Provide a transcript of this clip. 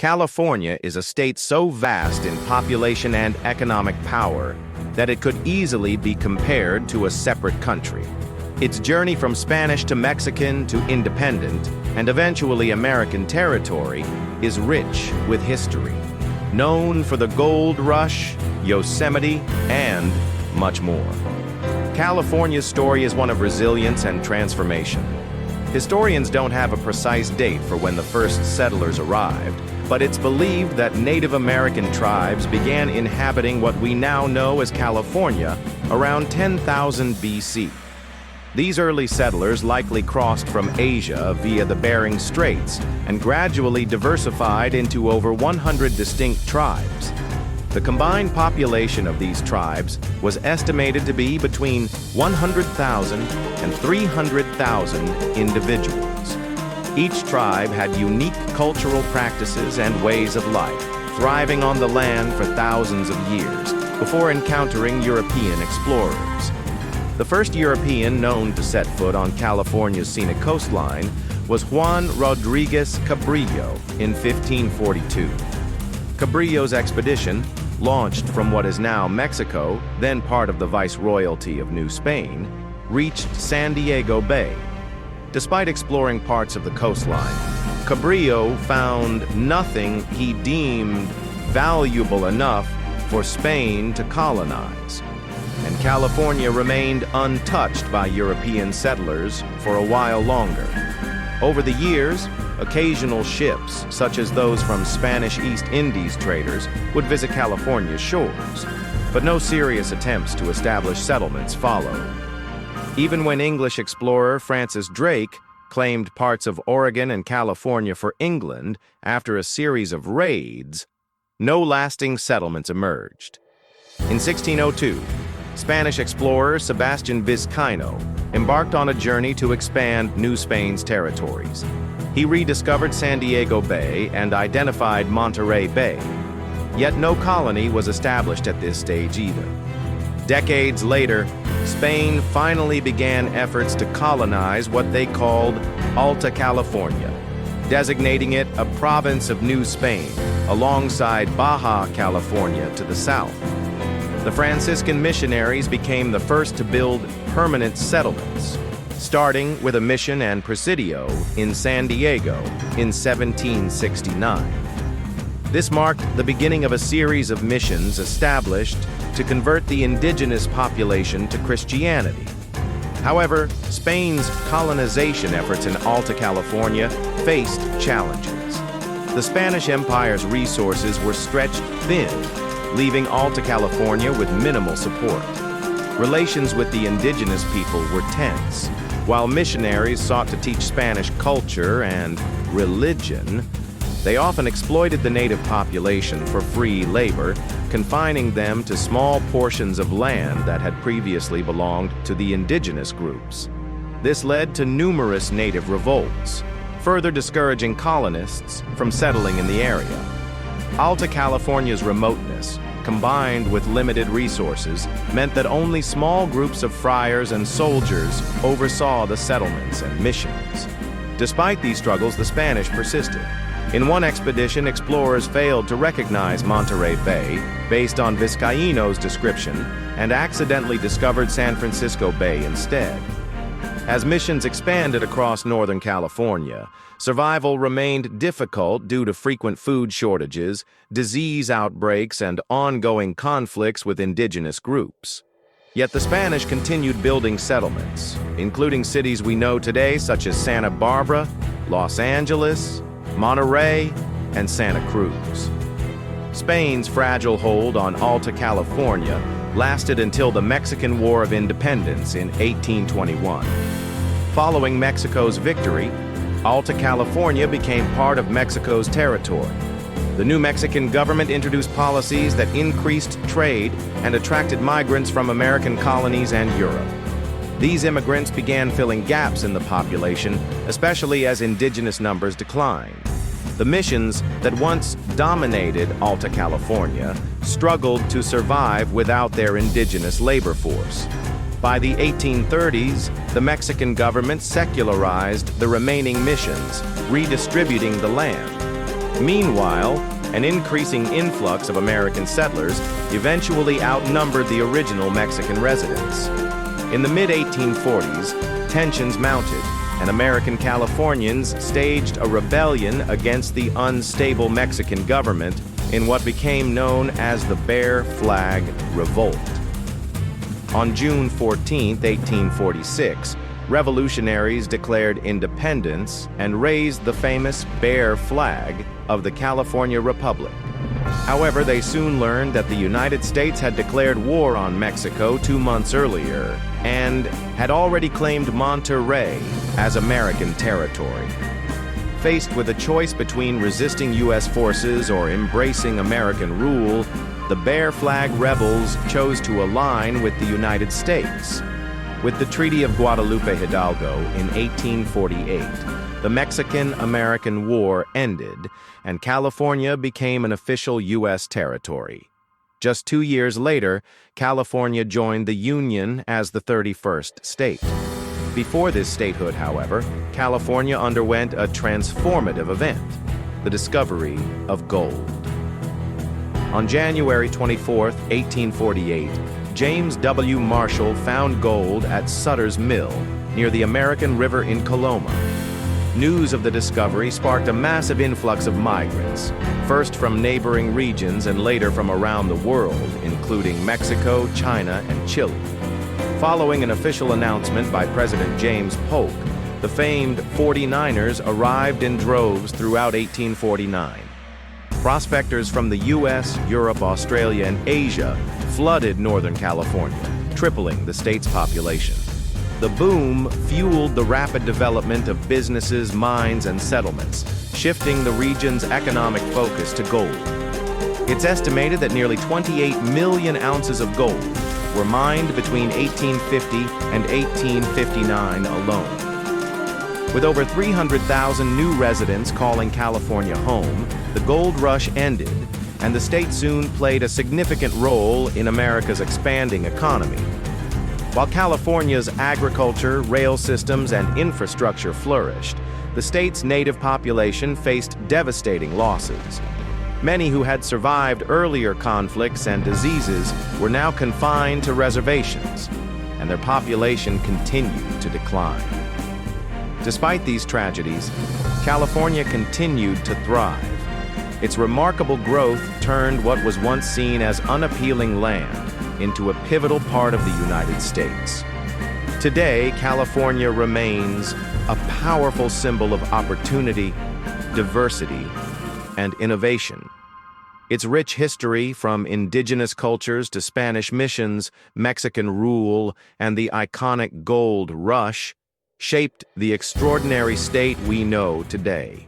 California is a state so vast in population and economic power that it could easily be compared to a separate country. Its journey from Spanish to Mexican to independent, and eventually American territory, is rich with history. Known for the gold rush, Yosemite, and much more. California's story is one of resilience and transformation. Historians don't have a precise date for when the first settlers arrived, but it's believed that Native American tribes began inhabiting what we now know as California around 10,000 BC. These early settlers likely crossed from Asia via the Bering Straits and gradually diversified into over 100 distinct tribes. The combined population of these tribes was estimated to be between 100,000 and 300,000 individuals. Each tribe had unique cultural practices and ways of life, thriving on the land for thousands of years before encountering European explorers. The first European known to set foot on California's scenic coastline was Juan Rodriguez Cabrillo in 1542. Cabrillo's expedition, launched from what is now Mexico, then part of the Viceroyalty of New Spain, reached San Diego Bay. Despite exploring parts of the coastline, Cabrillo found nothing he deemed valuable enough for Spain to colonize, and California remained untouched by European settlers for a while longer. Over the years, occasional ships, such as those from Spanish East Indies traders, would visit California's shores, but no serious attempts to establish settlements followed. Even when English explorer Francis Drake claimed parts of Oregon and California for England after a series of raids, no lasting settlements emerged. In 1602, Spanish explorer Sebastian Vizcaino embarked on a journey to expand New Spain's territories. He rediscovered San Diego Bay and identified Monterey Bay. Yet no colony was established at this stage either. Decades later, Spain finally began efforts to colonize what they called Alta California, designating it a province of New Spain, alongside Baja California to the south. The Franciscan missionaries became the first to build permanent settlements, starting with a mission and presidio in San Diego in 1769. This marked the beginning of a series of missions established to convert the indigenous population to Christianity. However, Spain's colonization efforts in Alta California faced challenges. The Spanish Empire's resources were stretched thin, leaving Alta California with minimal support. Relations with the indigenous people were tense. While missionaries sought to teach Spanish culture and religion, they often exploited the native population for free labor, confining them to small portions of land that had previously belonged to the indigenous groups. This led to numerous native revolts, further discouraging colonists from settling in the area. Alta California's remoteness, combined with limited resources, meant that only small groups of friars and soldiers oversaw the settlements and missions. Despite these struggles, the Spanish persisted. In one expedition, explorers failed to recognize Monterey Bay based on Vizcaino's description and accidentally discovered San Francisco Bay instead. As missions expanded across Northern California, survival remained difficult due to frequent food shortages, disease outbreaks, and ongoing conflicts with indigenous groups. Yet the Spanish continued building settlements, including cities we know today such as Santa Barbara, Los Angeles, Monterey, and Santa Cruz. Spain's fragile hold on Alta California lasted until the Mexican War of Independence in 1821. Following Mexico's victory, Alta California became part of Mexico's territory. The new Mexican government introduced policies that increased trade and attracted migrants from American colonies and Europe. These immigrants began filling gaps in the population, especially as indigenous numbers declined. The missions that once dominated Alta California struggled to survive without their indigenous labor force. By the 1830s, the Mexican government secularized the remaining missions, redistributing the land. Meanwhile, an increasing influx of American settlers eventually outnumbered the original Mexican residents. In the mid-1840s, tensions mounted, and American Californians staged a rebellion against the unstable Mexican government in what became known as the Bear Flag Revolt. On June 14, 1846, revolutionaries declared independence and raised the famous Bear Flag of the California Republic. However, they soon learned that the United States had declared war on Mexico 2 months earlier and had already claimed Monterrey as American territory. Faced with a choice between resisting U.S. forces or embracing American rule, the Bear Flag rebels chose to align with the United States. With the Treaty of Guadalupe Hidalgo in 1848, the Mexican-American War ended, and California became an official U.S. territory. Just 2 years later, California joined the Union as the 31st state. Before this statehood, however, California underwent a transformative event, the discovery of gold. On January 24, 1848, James W. Marshall found gold at Sutter's Mill, near the American River in Coloma. News of the discovery sparked a massive influx of migrants, first from neighboring regions and later from around the world, including Mexico, China, and Chile. Following an official announcement by President James Polk, the famed 49ers arrived in droves throughout 1849. Prospectors from the U.S., Europe, Australia, and Asia flooded Northern California, tripling the state's population. The boom fueled the rapid development of businesses, mines, and settlements, shifting the region's economic focus to gold. It's estimated that nearly 28 million ounces of gold were mined between 1850 and 1859 alone. With over 300,000 new residents calling California home, the gold rush ended, and the state soon played a significant role in America's expanding economy. While California's agriculture, rail systems, and infrastructure flourished, the state's native population faced devastating losses. Many who had survived earlier conflicts and diseases were now confined to reservations, and their population continued to decline. Despite these tragedies, California continued to thrive. Its remarkable growth turned what was once seen as unappealing land into a pivotal part of the United States. Today, California remains a powerful symbol of opportunity, diversity, and innovation. Its rich history, from indigenous cultures to Spanish missions, Mexican rule, and the iconic gold rush, shaped the extraordinary state we know today.